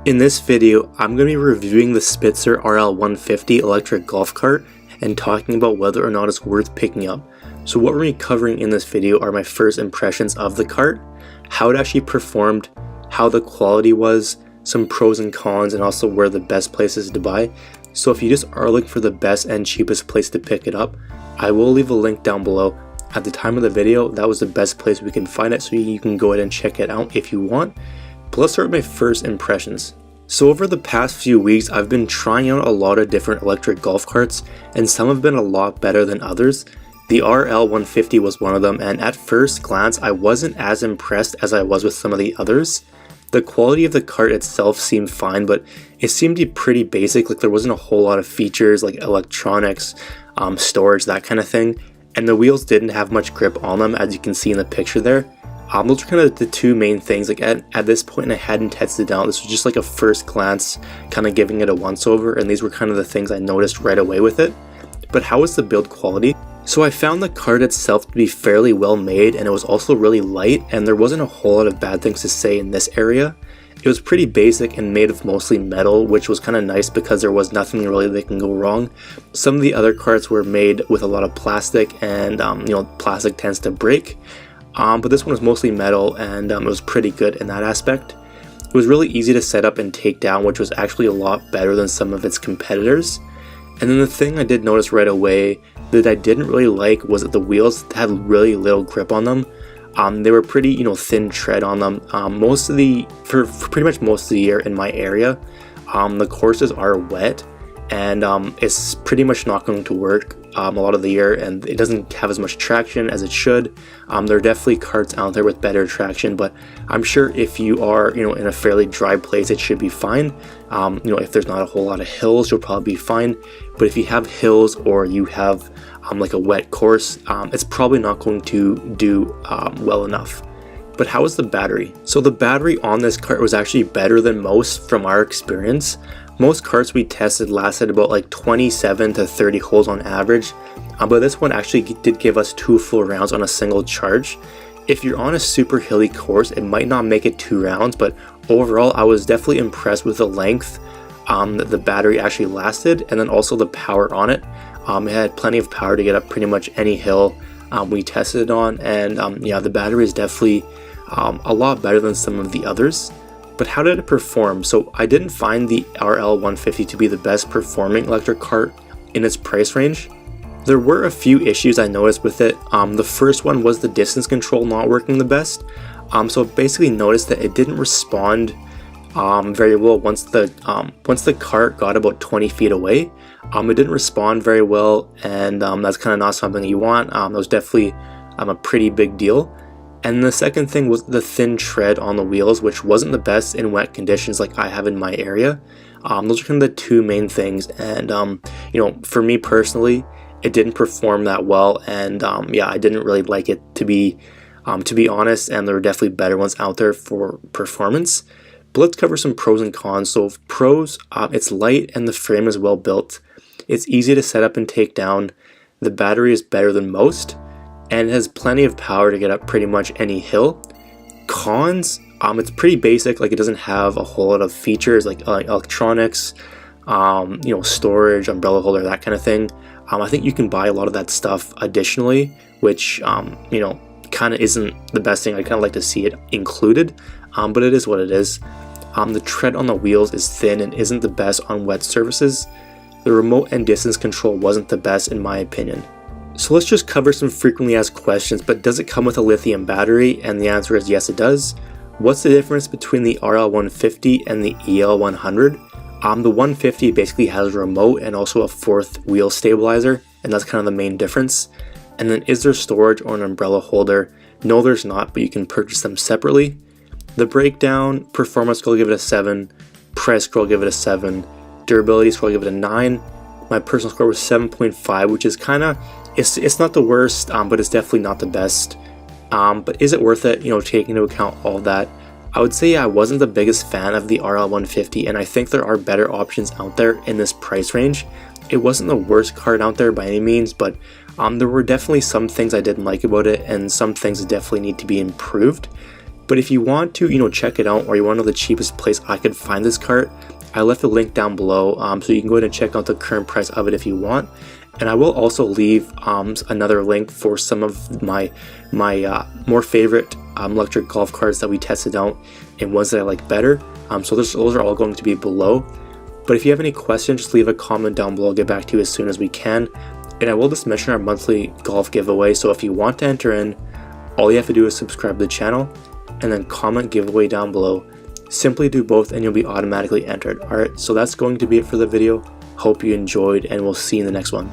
In this video, I'm going to be reviewing the Spitzer RL150 electric golf cart and talking about whether or not it's worth picking up. So what we're going to be covering in this video are my first impressions of the cart, how it actually performed, how the quality was, some pros and cons, and also where the best places to buy. So if you just are looking for the best and cheapest place to pick it up, I will leave a link down below. At the time of the video, that was the best place we can find it, so you can go ahead and check it out if you want. But let's start with my first impressions. So over the past few weeks, I've been trying out a lot of different electric golf carts, and some have been a lot better than others. The RL150 was one of them, and at first glance, I wasn't as impressed as I was with some of the others. The quality of the cart itself seemed fine, but it seemed to be pretty basic. Like there wasn't a whole lot of features like electronics, storage, that kind of thing. And the wheels didn't have much grip on them, as you can see in the picture there. Those are kind of the two main things. Like at this point, I hadn't tested it out. This was just like a first glance, kind of giving it a once over, and these were kind of the things I noticed right away with it. But how was the build quality? So I found the cart itself to be fairly well made, and it was also really light, and there wasn't a whole lot of bad things to say in this area. It was pretty basic and made of mostly metal, which was kind of nice because there was nothing really that can go wrong. Some of the other carts were made with a lot of plastic, and plastic tends to break. But this one was mostly metal, and it was pretty good in that aspect. It was really easy to set up and take down, which was actually a lot better than some of its competitors. And then the thing I did notice right away that I didn't really like was that the wheels had really little grip on them. They were pretty, thin tread on them. For pretty much most of the year in my area, the courses are wet, and it's pretty much not going to work a lot of the year, and it doesn't have as much traction as it should. There are definitely carts out there with better traction, but I'm sure if you are, in a fairly dry place, it should be fine. If there's not a whole lot of hills, you'll probably be fine. But if you have hills or you have like a wet course, it's probably not going to do well enough. But how is the battery? So the battery on this cart was actually better than most from our experience. Most carts we tested lasted about like 27 to 30 holes on average, but this one actually did give us 2 full rounds on a single charge. If you're on a super hilly course, it might not make it 2 rounds, but overall I was definitely impressed with the length that the battery actually lasted, and then also the power on it. It had plenty of power to get up pretty much any hill we tested it on, and the battery is definitely a lot better than some of the others. But how did it perform? So I didn't find the RL150 to be the best performing electric cart in its price range. There were a few issues I noticed with it. The first one was the distance control not working the best. So I basically noticed that it didn't respond very well once the cart got about 20 feet away. It didn't respond very well, and that's kind of not something you want. That was definitely a pretty big deal. And the second thing was the thin tread on the wheels, which wasn't the best in wet conditions like I have in my area. Those are kind of the two main things, and for me personally, it didn't perform that well, and I didn't really like it to be honest, and there were definitely better ones out there for performance. But let's cover some pros and cons. So pros, it's light and the frame is well built. It's easy to set up and take down. The battery is better than most, and it has plenty of power to get up pretty much any hill. Cons, it's pretty basic. Like it doesn't have a whole lot of features like electronics, storage, umbrella holder, that kind of thing. I think you can buy a lot of that stuff additionally, which kind of isn't the best thing. I kind of like to see it included, but it is what it is. The tread on the wheels is thin and isn't the best on wet surfaces. The remote and distance control wasn't the best in my opinion. So let's just cover some frequently asked questions. But does it come with a lithium battery? And the answer is yes, it does. What's the difference between the RL150 and the EL100? The 150 basically has a remote and also a 4th wheel stabilizer, and that's kind of the main difference. And then is there storage or an umbrella holder? No, there's not, but you can purchase them separately. The breakdown, performance score, I'll give it a 7. Price score, I'll give it a 7. Durability score, I'll give it a 9. My personal score was 7.5, which is kind of, it's not the worst, but it's definitely not the best. But is it worth it, taking into account all that? I would say I wasn't the biggest fan of the RL150, and I think there are better options out there in this price range. It wasn't the worst cart out there by any means, but there were definitely some things I didn't like about it, and some things that definitely need to be improved. But if you want to, check it out, or you want to know the cheapest place I could find this cart, I left a link down below, so you can go ahead and check out the current price of it if you want. And I will also leave another link for some of my more favorite electric golf carts that we tested out and ones that I like better. So those are all going to be below. But if you have any questions, just leave a comment down below. I'll get back to you as soon as we can. And I will just mention our monthly golf giveaway. So if you want to enter in, all you have to do is subscribe to the channel and then comment giveaway down below. Simply do both and you'll be automatically entered. Alright, so that's going to be it for the video. Hope you enjoyed, and we'll see you in the next one.